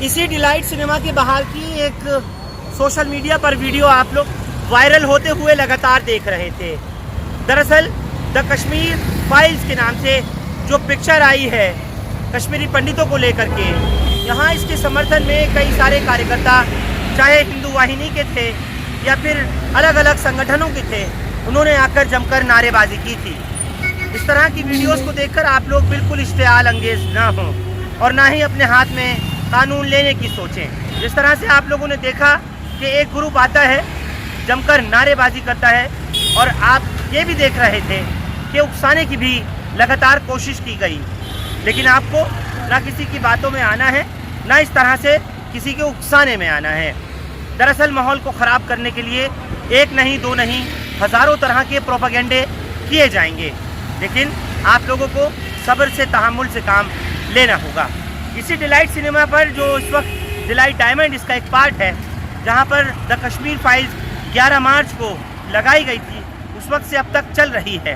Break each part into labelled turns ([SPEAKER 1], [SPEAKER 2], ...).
[SPEAKER 1] इसी delight cinema के बाहर की एक सोशल मीडिया पर वीडियो आप लोग वायरल होते हुए लगातार देख रहे थे। दरअसल द कश्मीर फाइल्स के नाम से जो पिक्चर आई है कश्मीरी पंडितों को लेकर के, यहाँ इसके समर्थन में कई सारे कार्यकर्ता, चाहे हिंदू वाहिनी के थे या फिर अलग अलग संगठनों के थे, उन्होंने आकर जमकर नारेबाजी की थी। इस तरह की वीडियोस को देखकर आप लोग बिल्कुल इश्तियाल अंगेज ना हों और ना ही अपने हाथ में कानून लेने की सोचें। जिस तरह से आप लोगों ने देखा कि एक ग्रुप आता है, जमकर नारेबाजी करता है, और आप ये भी देख रहे थे कि उकसाने की भी लगातार कोशिश की गई, लेकिन आपको ना किसी की बातों में आना है, ना इस तरह से किसी के उकसाने में आना है। दरअसल माहौल को ख़राब करने के लिए एक नहीं, दो नहीं, हज़ारों तरह के प्रोपेगेंडे किए जाएंगे, लेकिन आप लोगों को सब्र से, तहम्मुल से काम लेना होगा। इसी डिलाइट सिनेमा पर जो इस वक्त डिलाइट डायमंड इसका एक पार्ट है, जहां पर द कश्मीर फाइल्स 11 मार्च को लगाई गई थी, उस वक्त से अब तक चल रही है।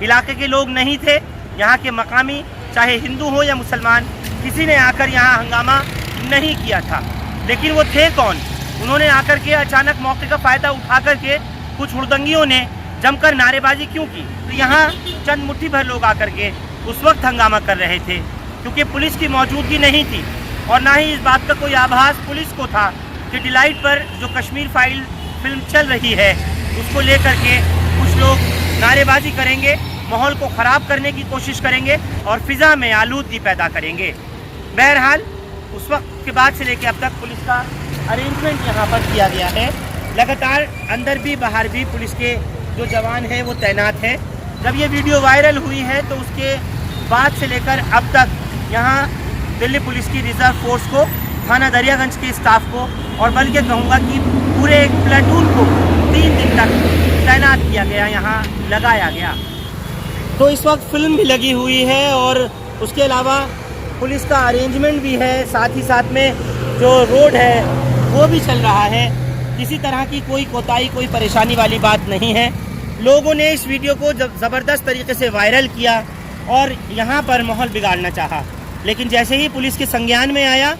[SPEAKER 1] इलाके के लोग नहीं थे, यहाँ के मकामी, चाहे हिंदू हो या मुसलमान, किसी ने आकर यहाँ हंगामा नहीं किया था। लेकिन वो थे कौन? उन्होंने आकर के अचानक मौके का फ़ायदा उठा करके कुछ हुड़दंगियों ने जमकर नारेबाजी क्यों की? तो यहाँ चंद मुट्ठी भर लोग आकर के उस वक्त हंगामा कर रहे थे, क्योंकि पुलिस की मौजूदगी नहीं थी और ना ही इस बात का कोई आभास पुलिस को था कि डिलाइट पर जो कश्मीर फाइल फिल्म चल रही है उसको लेकर के कुछ लोग नारेबाजी करेंगे, माहौल को ख़राब करने की कोशिश करेंगे और फिज़ा में आलूदगी पैदा करेंगे। बहरहाल उस वक्त के बाद से लेकर अब तक पुलिस का अरेंजमेंट यहाँ पर किया गया है। लगातार अंदर भी बाहर भी पुलिस के जो जवान हैं वो तैनात हैं। जब ये वीडियो वायरल हुई है तो उसके बाद से लेकर अब तक यहाँ दिल्ली पुलिस की रिजर्व फोर्स को, थाना दरियागंज के स्टाफ को, और बल्कि कहूँगा कि पूरे एक प्लाटून को 3 दिन तक तैनात किया गया, यहाँ लगाया गया। तो इस वक्त फिल्म भी लगी हुई है और उसके अलावा पुलिस का अरेंजमेंट भी है, साथ ही साथ में जो रोड है वो भी चल रहा है। किसी तरह की कोई कोताही, कोई परेशानी वाली बात नहीं है। लोगों ने इस वीडियो को ज़बरदस्त तरीके से वायरल किया और यहाँ पर माहौल बिगाड़ना चाहा, लेकिन जैसे ही पुलिस के संज्ञान में आया,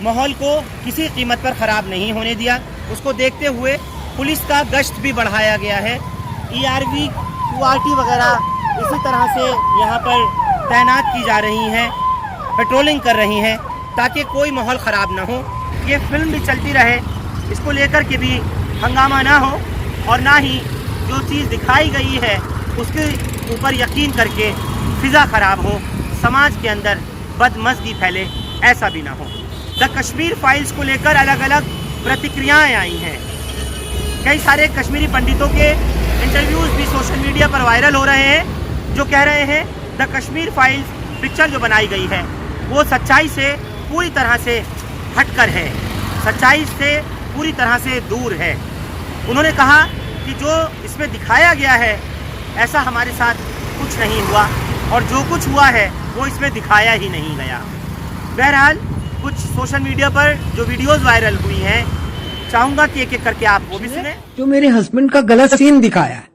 [SPEAKER 1] माहौल को किसी कीमत पर ख़राब नहीं होने दिया। उसको देखते हुए पुलिस का गश्त भी बढ़ाया गया है। ERV, QRT वगैरह इसी तरह से यहाँ पर तैनात की जा रही हैं, पेट्रोलिंग कर रही हैं, ताकि कोई माहौल ख़राब ना हो। ये फिल्म भी चलती रहे, इसको लेकर के भी हंगामा ना हो और ना ही जो चीज़ दिखाई गई है उसके ऊपर यकीन करके फिज़ा ख़राब हो, समाज के अंदर बदमज़गी फैले, ऐसा भी ना हो। द कश्मीर फाइल्स को लेकर अलग अलग प्रतिक्रियाएं आई हैं। कई सारे कश्मीरी पंडितों के इंटरव्यूज़ भी सोशल मीडिया पर वायरल हो रहे हैं, जो कह रहे हैं द कश्मीर फाइल्स पिक्चर जो बनाई गई है वो सच्चाई से पूरी तरह से हटकर है, सच्चाई से पूरी तरह से दूर है। उन्होंने कहा कि जो इसमें दिखाया गया है ऐसा हमारे साथ कुछ नहीं हुआ और जो कुछ हुआ है वो इसमें दिखाया ही नहीं गया। बहरहाल कुछ सोशल मीडिया पर जो वीडियोस वायरल हुई हैं, चाहूँगा कि एक एक करके आप वो भी सुने।
[SPEAKER 2] जो मेरे हस्बैंड का गलत सीन दिखाया है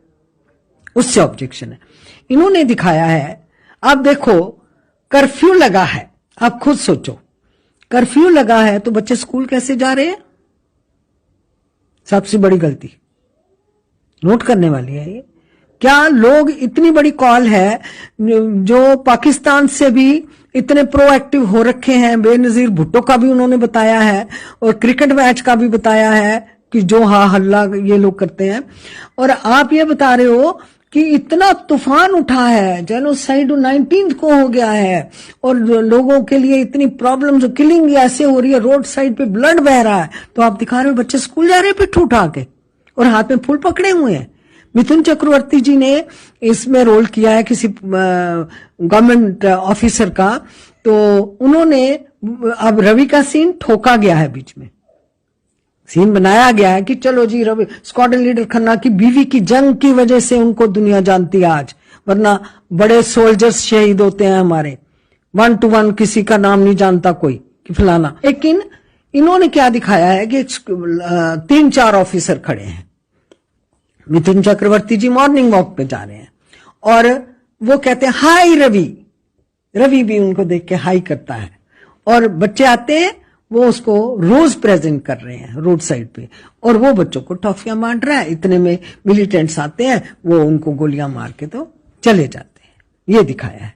[SPEAKER 2] उससे ऑब्जेक्शन है। इन्होंने दिखाया है, आप देखो कर्फ्यू लगा है, आप खुद सोचो, कर्फ्यू लगा है तो बच्चे स्कूल कैसे जा रहे हैं? सबसे बड़ी गलती नोट करने वाली है ये। क्या लोग, इतनी बड़ी कॉल है, जो पाकिस्तान से भी इतने प्रोएक्टिव हो रखे हैं, बेनजीर भुट्टो का भी उन्होंने बताया है और क्रिकेट मैच का भी बताया है कि जो हा हल्ला ये लोग करते हैं, और आप ये बता रहे हो कि इतना तूफान उठा है, जेनोसाइड 19 को हो गया है और लोगों के लिए इतनी प्रॉब्लम, जो किलिंग ऐसे हो रही है, रोड साइड पे ब्लड बह रहा है, तो आप दिखा रहे हो बच्चे स्कूल जा रहे हैं पिट्ठू उठा के और हाथ में फूल पकड़े हुए हैं। मिथुन चक्रवर्ती जी ने इसमें रोल किया है किसी गवर्नमेंट ऑफिसर का, तो उन्होंने, अब रवि का सीन ठोका गया है, बीच में सीन बनाया गया है कि चलो जी रवि, स्क्वाड्रन लीडर खन्ना की बीवी की जंग की वजह से उनको दुनिया जानती है आज, वरना बड़े सोल्जर्स शहीद होते हैं हमारे, 1 to 1 किसी का नाम नहीं जानता कोई कि फलाना। लेकिन इन्होंने क्या दिखाया है कि 3-4 ऑफिसर खड़े हैं, मिथुन चक्रवर्ती जी मॉर्निंग वॉक पे जा रहे हैं और वो कहते हैं हाय रवि, रवि भी उनको देख के हाई करता है और बच्चे आते हैं वो उसको रोज प्रेजेंट कर रहे हैं रोड साइड पे, और वो बच्चों को टॉफियां बांट रहा है। इतने में मिलिटेंट्स आते हैं, वो उनको गोलियां मार के तो चले जाते हैं। ये दिखाया है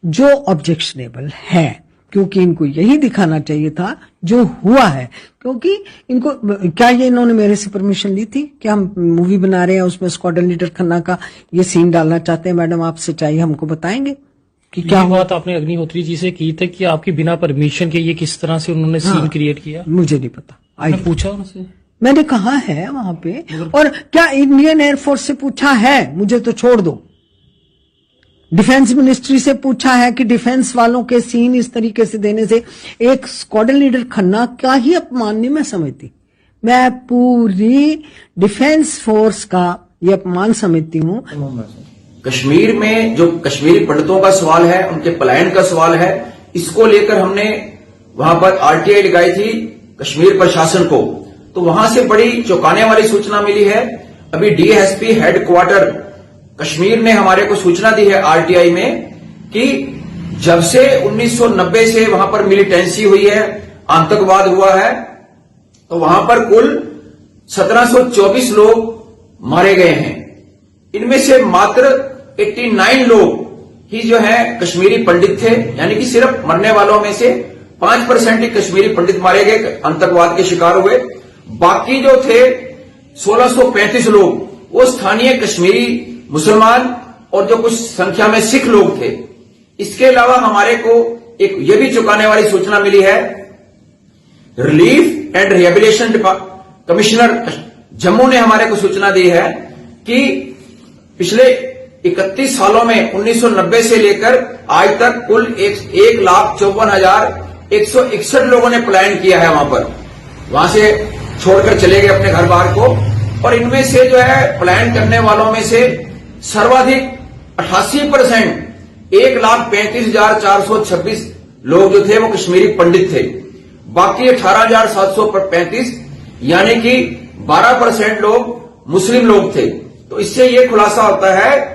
[SPEAKER 2] जो ऑब्जेक्शनेबल है, क्योंकि इनको यही दिखाना चाहिए था जो हुआ है। क्योंकि इनको क्या ये इन्होंने मेरे से परमिशन ली थी कि हम मूवी बना रहे हैं, उसमें स्क्वाड्रन लीडर खन्ना का ये सीन डालना चाहते हैं? मैडम आप सच्चाई हमको बताएंगे कि क्या
[SPEAKER 3] बात आपने अग्निहोत्री जी से की थी कि आपकी बिना परमिशन के ये किस तरह से उन्होंने सीन क्रिएट किया?
[SPEAKER 2] मुझे नहीं पता।
[SPEAKER 3] आपने पूछा उनसे?
[SPEAKER 2] मैंने कहा है वहां पे, और क्या इंडियन एयरफोर्स से पूछा है? मुझे तो छोड़ दो। डिफेंस मिनिस्ट्री से पूछा है कि डिफेंस वालों के सीन इस तरीके से देने से एक स्क्वाड्रन लीडर खन्ना का ही अपमान नहीं मैं समझती, मैं पूरी डिफेंस फोर्स का ये अपमान समझती हूं।
[SPEAKER 4] कश्मीर में जो कश्मीरी पंडितों का सवाल है, उनके पलायन का सवाल है, इसको लेकर हमने वहां पर आरटीआई लगाई थी कश्मीर प्रशासन को, तो वहां से बड़ी चौंकाने वाली सूचना मिली है। अभी डीएसपी हेडक्वार्टर कश्मीर ने हमारे को सूचना दी है आरटीआई में कि जब से 1990 से वहां पर मिलिटेंसी हुई है, आतंकवाद हुआ है, तो वहां पर कुल 1724 लोग मारे गए हैं। इनमें से मात्र 89 लोग ही जो है कश्मीरी पंडित थे, यानी कि सिर्फ मरने वालों में से 5% ही कश्मीरी पंडित मारे गए, आतंकवाद के शिकार हुए। बाकी जो थे 1635 लोग वो स्थानीय कश्मीरी मुसलमान और जो कुछ संख्या में सिख लोग थे। इसके अलावा हमारे को एक ये भी चौंकाने वाली सूचना मिली है, relief and rehabilitation commissioner Jammu ने हमारे को सूचना दी है कि पिछले 31 सालों में 1990 से लेकर आज तक कुल 1,54,161 लोगों ने पलायन किया है वहां से छोड़कर चले गए अपने घर बार को। और इनमें से जो है पलायन करने वालों में से सर्वाधिक 88% 1,35,426 लोग जो थे वो कश्मीरी पंडित थे। बाकी 18,735 यानी कि 12% लोग मुस्लिम लोग थे। तो इससे ये खुलासा होता है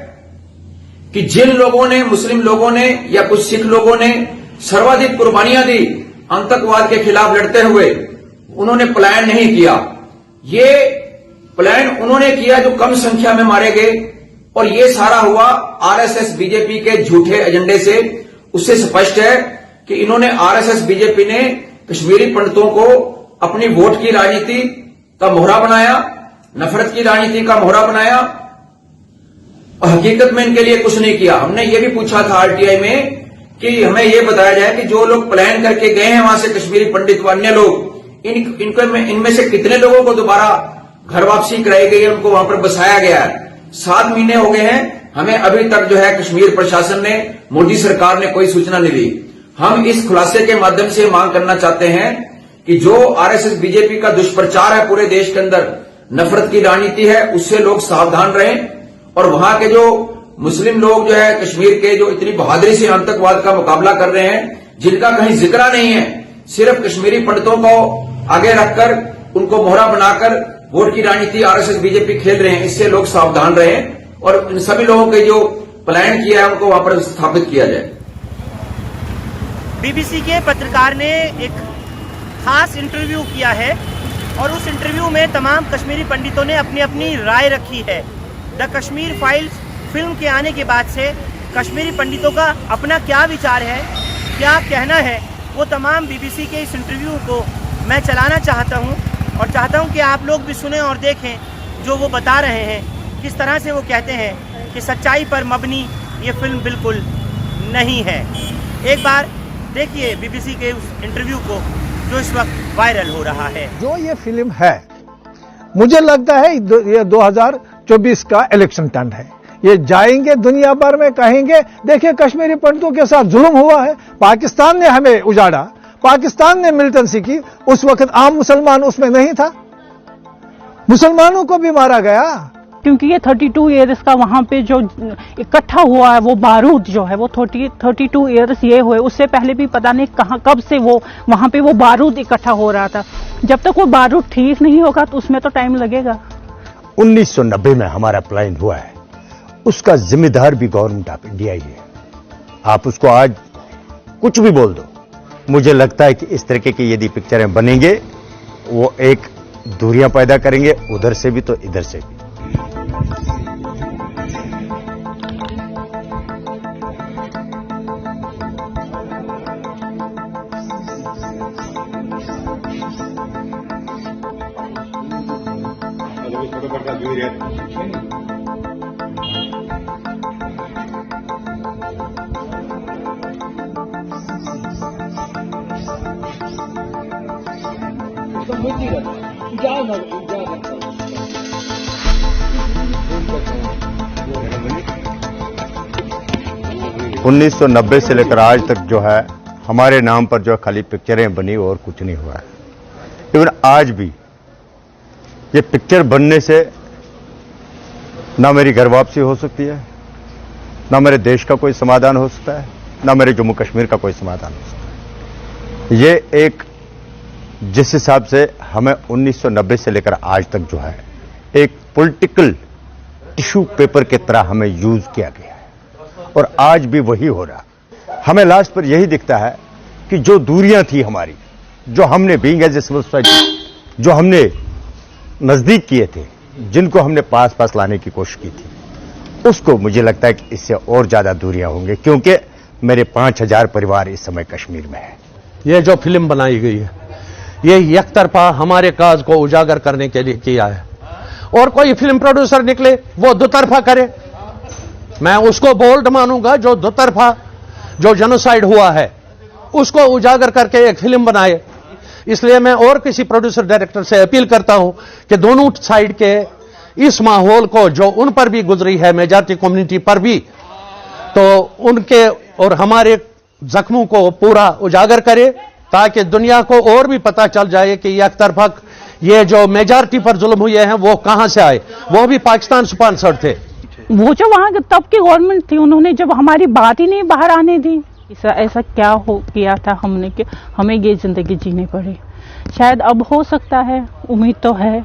[SPEAKER 4] कि जिन लोगों ने, मुस्लिम लोगों ने या कुछ सिख लोगों ने सर्वाधिक कुर्बानियां दी आतंकवाद के खिलाफ लड़ते हुए, उन्होंने पलायन नहीं किया। ये पलायन उन्होंने किया जो कम संख्या में मारे गए, और ये सारा हुआ आरएसएस बीजेपी के झूठे एजेंडे से। उससे स्पष्ट है कि इन्होंने आरएसएस बीजेपी ने कश्मीरी पंडितों को अपनी वोट की राजनीति का मोहरा बनाया, नफरत की राजनीति का मोहरा बनाया, और हकीकत में इनके लिए कुछ नहीं किया। हमने ये भी पूछा था आरटीआई में कि हमें ये बताया जाए कि जो लोग पलायन करके गए हैं वहां से कश्मीरी पंडित व अन्य लोग, इनमें से कितने लोगों को दोबारा घर वापसी कराई गई है, उनको वहां पर बसाया गया है। 7 महीने हो गए हैं, हमें अभी तक जो है कश्मीर प्रशासन ने, मोदी सरकार ने कोई सूचना नहीं दी। हम इस खुलासे के माध्यम से मांग करना चाहते हैं कि जो आरएसएस बीजेपी का दुष्प्रचार है पूरे देश के अंदर, नफरत की राजनीति है, उससे लोग सावधान रहें। और वहां के जो मुस्लिम लोग जो है कश्मीर के, जो इतनी बहादुरी से आतंकवाद का मुकाबला कर रहे हैं, जिनका कहीं जिक्र नहीं है, सिर्फ कश्मीरी पंडितों को आगे रखकर उनको मोहरा बनाकर वोट की राजनीति आरएसएस बीजेपी खेल रहे हैं। इससे लोग सावधान रहें और इन सभी लोगों के जो पलायन किया है उनको वहां पर स्थापित किया जाए।
[SPEAKER 1] बीबीसी के पत्रकार ने एक खास इंटरव्यू किया है और उस इंटरव्यू में तमाम कश्मीरी पंडितों ने अपनी अपनी राय रखी है। द कश्मीर फाइल्स फिल्म के आने के बाद से कश्मीरी पंडितों का अपना क्या विचार है, क्या कहना है, वो तमाम बीबीसी के इस इंटरव्यू को मैं चलाना चाहता हूं और चाहता हूं कि आप लोग भी सुने और देखें जो वो बता रहे हैं, किस तरह से वो कहते हैं कि सच्चाई पर मबनी ये फिल्म बिल्कुल नहीं है। एक बार देखिए बीबीसी के उस इंटरव्यू को जो इस वक्त वायरल हो रहा है।
[SPEAKER 5] जो ये फिल्म है, मुझे लगता है ये 2024 का इलेक्शन टर्न है। ये जाएंगे दुनिया भर में, कहेंगे देखिए कश्मीरी पंडितों के साथ जुल्म हुआ है, पाकिस्तान ने हमें उजाड़ा, पाकिस्तान ने मिलिटेंसी की, उस वक्त आम मुसलमान उसमें नहीं था, मुसलमानों को भी मारा गया।
[SPEAKER 6] क्योंकि ये 32 ईयर्स का वहां पे जो इकट्ठा हुआ है वो बारूद जो है वो 32 ईयर्स ये हुए, उससे पहले भी पता नहीं कहां कब से वो वहां पे वो बारूद इकट्ठा हो रहा था। जब तक वो बारूद ठीक नहीं होगा तो उसमें तो टाइम लगेगा।
[SPEAKER 7] 1990 में हमारा पलायन हुआ है, उसका जिम्मेदार भी गवर्नमेंट ऑफ इंडिया ही है। आप उसको आज कुछ भी बोल दो, मुझे लगता है कि इस तरीके की यदि पिक्चरें बनेंगे वो एक दूरियां पैदा करेंगे, उधर से भी तो इधर से भी। उन्नीस 1990 से लेकर आज तक जो है हमारे नाम पर जो खाली पिक्चरें बनी और कुछ नहीं हुआ है। इवन आज भी ये पिक्चर बनने से ना मेरी घर वापसी हो सकती है, ना मेरे देश का कोई समाधान हो सकता है, ना मेरे जम्मू कश्मीर का कोई समाधान हो सकता है। ये एक जिस हिसाब से हमें 1990 से लेकर आज तक जो है एक पॉलिटिकल टिश्यू पेपर की तरह हमें यूज किया गया है और आज भी वही हो रहा। हमें लास्ट पर यही दिखता है कि जो दूरियां थी हमारी, जो हमने being as a civil society जो हमने नजदीक किए थे, जिनको हमने पास पास लाने की कोशिश की थी, उसको मुझे लगता है कि इससे और ज्यादा दूरियां होंगी, क्योंकि मेरे 5000 परिवार इस समय कश्मीर में है।
[SPEAKER 8] ये जो फिल्म बनाई गई है ये एक तरफा हमारे काज को उजागर करने के लिए किया है, और कोई फिल्म प्रोड्यूसर निकले वो दो तरफा करे, मैं उसको बोल्ड मानूंगा। जो दो तरफा जो जेनोसाइड हुआ है उसको उजागर करके एक फिल्म बनाए। इसलिए मैं और किसी प्रोड्यूसर डायरेक्टर से अपील करता हूं कि दोनों साइड के इस माहौल को जो उन पर भी गुजरी है, मेजॉरिटी कम्युनिटी पर भी, तो उनके और हमारे जख्मों को पूरा उजागर करे, ताकि दुनिया को और भी पता चल जाए कि एक तरफा ये जो मेजॉरिटी पर जुल्म हुए हैं वो कहां से आए, वो भी पाकिस्तान स्पॉन्सर्ड थे।
[SPEAKER 6] वो जो वहां तब की गवर्नमेंट थी, उन्होंने जब हमारी बात ही नहीं बाहर आने दी। ऐसा क्या हो किया था हमने कि हमें ये जिंदगी जीनी पड़ी। शायद अब हो सकता है, उम्मीद तो है,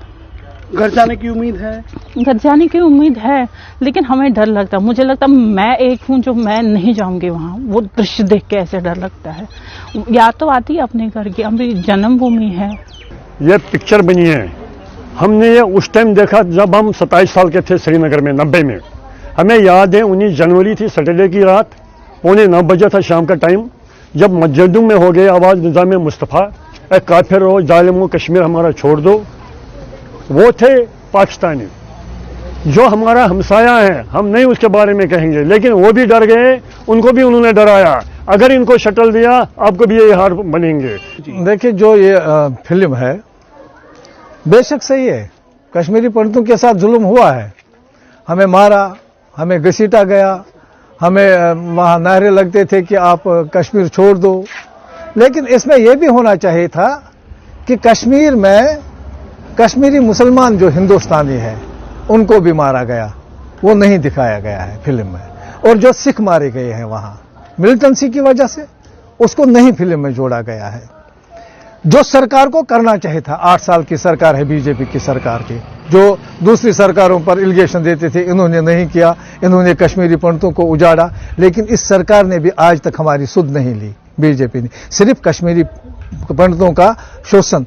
[SPEAKER 9] घर जाने की उम्मीद है,
[SPEAKER 6] घर जाने की उम्मीद है, लेकिन हमें डर लगता है। मुझे लगता है मैं एक हूं जो मैं नहीं जाऊंगी वहां। वो दृश्य देख के ऐसे डर लगता है। याद तो आती है अपने घर की, हमारी जन्मभूमि है।
[SPEAKER 9] ये पिक्चर बनी है, हमने ये उस टाइम देखा जब हम 27 साल के थे श्रीनगर में 90 में। हमें याद है 19 जनवरी थी, सैटरडे की रात, 8:45 बजे था शाम का टाइम, जब मस्जिदों में हो गई आवाज निजाम मुस्तफ़ा, ए काफिर हो, जालिमो, कश्मीर हमारा छोड़ दो। वो थे पाकिस्तानी जो हमारा हमसाया है, हम नहीं उसके बारे में कहेंगे, लेकिन वो भी डर गए, उनको भी उन्होंने डराया, अगर इनको शटल दिया आपको भी ये हार बनेंगे।
[SPEAKER 5] देखिए जो ये फिल्म है बेशक सही है, कश्मीरी पंडितों के साथ जुल्म हुआ है, हमें मारा, हमें घसीटा गया, हमें वहां नारे लगते थे कि आप कश्मीर छोड़ दो। लेकिन इसमें यह भी होना चाहिए था कि कश्मीर में कश्मीरी मुसलमान जो हिंदुस्तानी है उनको भी मारा गया, वो नहीं दिखाया गया है फिल्म में। और जो सिख मारे गए हैं वहां मिलिटेंसी की वजह से, उसको नहीं फिल्म में जोड़ा गया है। जो सरकार को करना चाहिए था, 8 साल की सरकार है बीजेपी की सरकार की, जो दूसरी सरकारों पर इलिगेशन देते थे, इन्होंने नहीं किया, इन्होंने कश्मीरी पंडितों को उजाड़ा। लेकिन इस सरकार ने भी आज तक हमारी सुध नहीं ली, बीजेपी ने सिर्फ कश्मीरी पंडितों का शोषण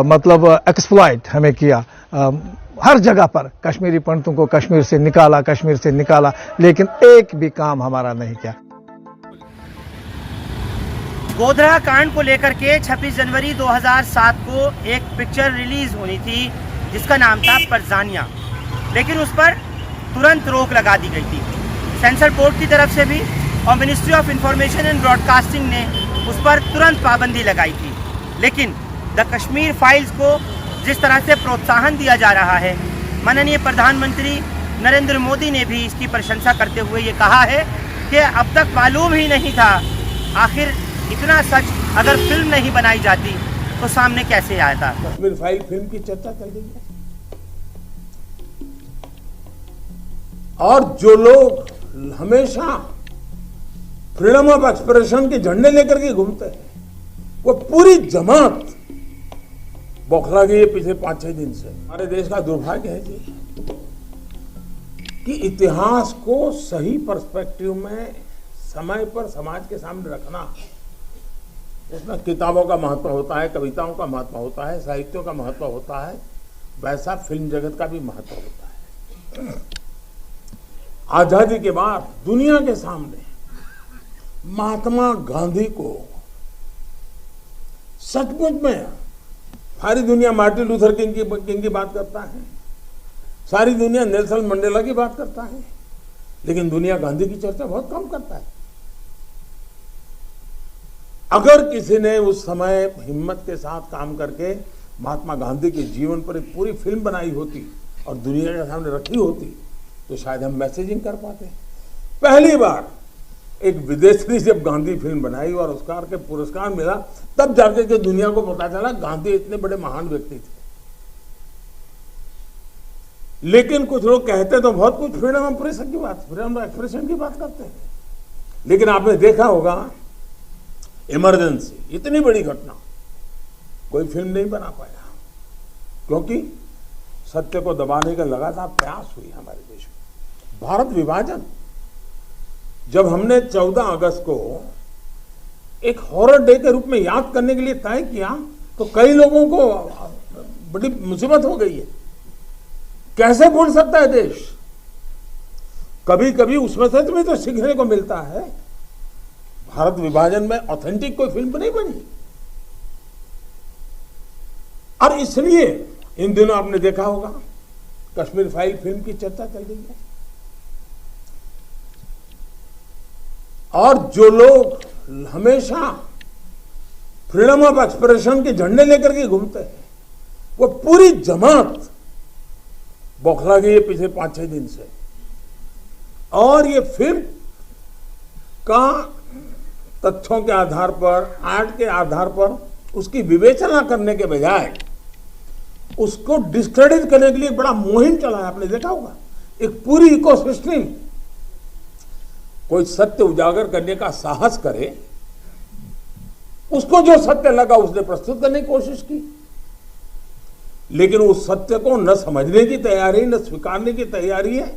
[SPEAKER 5] मतलब एक्सप्लॉइट हमें किया। हर जगह पर कश्मीरी पंडितों को कश्मीर से निकाला, लेकिन एक भी काम हमारा नहीं किया।
[SPEAKER 1] गोधरा कांड को लेकर के 26 जनवरी 2007 को एक पिक्चर रिलीज होनी थी जिसका नाम था परजानिया, लेकिन उस पर तुरंत रोक लगा दी गई थी सेंसर बोर्ड की तरफ से भी, और ministry of information and broadcasting ने उस पर तुरंत पाबंदी लगाई थी। लेकिन द कश्मीर फाइल्स को जिस तरह से प्रोत्साहन दिया जा रहा है, माननीय प्रधानमंत्री नरेंद्र मोदी ने भी इसकी प्रशंसा करते हुए ये कहा है कि अब तक मालूम ही नहीं था आखिर इतना सच अगर फिल्म नहीं बनाई जाती तो सामने कैसे आया था।
[SPEAKER 10] कश्मीर फाइल फिल्म की चर्चा चल रही है, और जो लोग हमेशा फ्रीडम ऑफ एक्सप्रेशन के झंडे लेकर के घूमते हैं, वो पूरी जमात बौखला गई है पिछले 5-6 दिन से। हमारे देश का दुर्भाग्य है जी कि इतिहास को सही पर्सपेक्टिव में समय पर समाज के सामने रखना इसमें किताबों का महत्व होता है, कविताओं का महत्व होता है, साहित्यों का महत्व होता है, वैसा फिल्म जगत का भी महत्व होता है। आजादी के बाद दुनिया के सामने महात्मा गांधी को सचमुच में सारी दुनिया मार्टिन लूथर किंग की बात करता है, सारी दुनिया नेल्सन मंडेला की बात करता है, लेकिन दुनिया गांधी की चर्चा बहुत कम करता है। अगर किसी ने उस समय हिम्मत के साथ काम करके महात्मा गांधी के जीवन पर एक पूरी फिल्म बनाई होती और दुनिया के सामने रखी होती तो शायद हम मैसेजिंग कर पाते। पहली बार एक विदेशी जब गांधी फिल्म बनाई और ऑस्कर के पुरस्कार मिला, तब जाके के दुनिया को पता चला गांधी इतने बड़े महान व्यक्ति थे। लेकिन कुछ लोग कहते तो बहुत कुछ फ्रीडम ऑफ प्रेस की बात, फ्रीडम ऑफ एक्सप्रेशन की बात करते हैं, लेकिन आपने देखा होगा इमरजेंसी, इतनी बड़ी घटना, कोई फिल्म नहीं बना पाया, क्योंकि सत्य को दबाने का लगातार प्रयास हुई हमारे देश में। भारत विभाजन, जब हमने 14 अगस्त को एक हॉरर डे के रूप में याद करने के लिए तय किया, तो कई लोगों को बड़ी मुसीबत हो गई है। कैसे भूल सकता है देश? कभी कभी उसमें से भी तो सीखने को मिलता है। भारत विभाजन में ऑथेंटिक कोई फिल्म नहीं बनी, और इसलिए इन दिनों आपने देखा होगा कश्मीर फाइल फिल्म की चर्चा चल रही है। और जो लोग हमेशा फ्रीडम ऑफ एक्सप्रेशन के झंडे लेकर के घूमते हैं, वो पूरी जमात बौखला गई है पिछले 5-6 दिन से। और ये फिल्म का तथ्यों के आधार पर, आर्ट के आधार पर उसकी विवेचना करने के बजाय उसको डिस्क्रेडिट करने के लिए बड़ा मुहिम चला है। आपने देखा होगा एक पूरी इकोसिस्टम, कोई सत्य उजागर करने का साहस करे, उसको जो सत्य लगा उसने प्रस्तुत करने की कोशिश की, लेकिन उस सत्य को न समझने की तैयारी, न स्वीकारने की तैयारी है,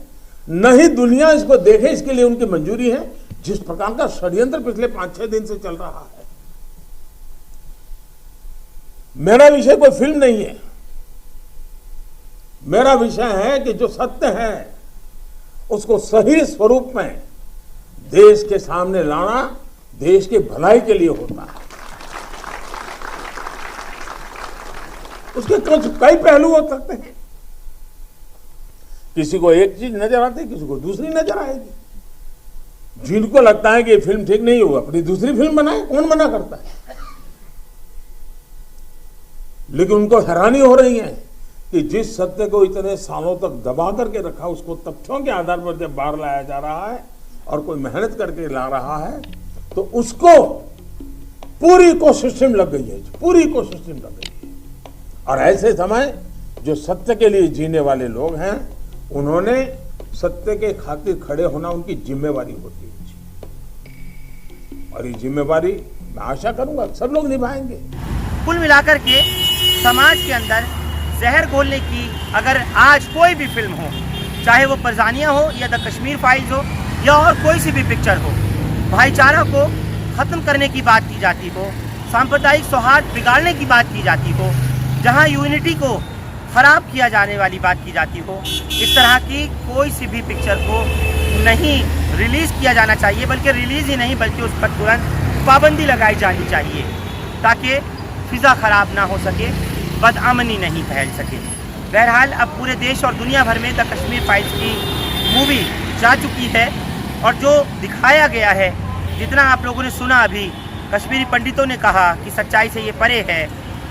[SPEAKER 10] न ही दुनिया इसको देखे इसके लिए उनकी मंजूरी है। जिस प्रकार का षड्यंत्र पिछले 5-6 दिन से चल रहा है। मेरा विषय कोई फिल्म नहीं है, मेरा विषय है कि जो सत्य है उसको सही स्वरूप में देश के सामने लाना देश की भलाई के लिए होता है। उसके कुछ कई पहलू हो सकते हैं, किसी को एक चीज नजर आती है, किसी को दूसरी नजर आएगी। जिनको लगता है कि ये फिल्म ठीक नहीं होगा, अपनी दूसरी फिल्म बनाए, कौन मना करता है? लेकिन उनको हैरानी हो रही है कि जिस सत्य को इतने सालों तक दबा करके रखा, उसको तथ्यों के आधार पर जब बाहर लाया जा रहा है और कोई मेहनत करके ला रहा है, तो उसको पूरी इकोसिस्टम लग गई है, पूरी इकोसिस्टम लग गई है। और ऐसे समय जो सत्य के लिए जीने वाले लोग हैं, उन्होंने सत्य के खातिर खड़े होना उनकी जिम्मेवारी होती है। और ये जिम्मेवारी मैं आशा करूंगा सब लोग निभाएंगे।
[SPEAKER 1] कुल मिलाकर के समाज के अंदर जहर घोलने की अगर आज कोई भी फिल्म हो, चाहे वो परजानिया हो या द कश्मीर फाइल्स हो या और कोई सी भी पिक्चर हो, भाईचारा को खत्म करने की बात की जाती हो, सांप्रदायिक सौहार्द बिगाड़ने की बात की जाती हो, जहां यूनिटी को खराब किया जाने वाली बात की जाती हो, इस तरह की कोई सी भी पिक्चर को नहीं रिलीज किया जाना चाहिए, बल्कि रिलीज ही नहीं बल्कि उस पर तुरंत पाबंदी लगाई जानी चाहिए, ताकि फिजा खराब ना हो सके, बदअमनी नहीं फैल सके। बहरहाल अब पूरे देश और दुनिया भर में द कश्मीर फाइल्स की मूवी जा चुकी है, और जो दिखाया गया है, जितना आप लोगों ने सुना अभी, कश्मीरी पंडितों ने कहा कि सच्चाई से ये परे है,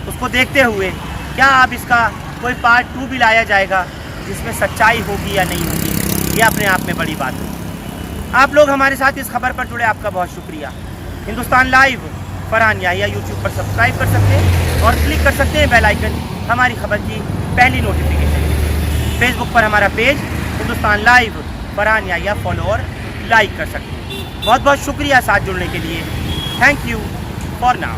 [SPEAKER 1] उसको देखते हुए क्या अब इसका कोई पार्ट 2 भी लाया जाएगा जिसमें सच्चाई होगी या नहीं होगी, ये अपने आप में बड़ी बात होगी। आप लोग हमारे साथ इस खबर पर जुड़े, आपका बहुत शुक्रिया। हिंदुस्तान लाइव फरहान याहिया यूट्यूब पर सब्सक्राइब कर सकते हैं और क्लिक कर सकते हैं बेल आइकन हमारी खबर की पहली नोटिफिकेशन। फेसबुक पर हमारा page Hindustan live Farhan Yahiya follow और लाइक कर सकते हैं। बहुत बहुत शुक्रिया साथ जुड़ने के लिए। Thank you for now.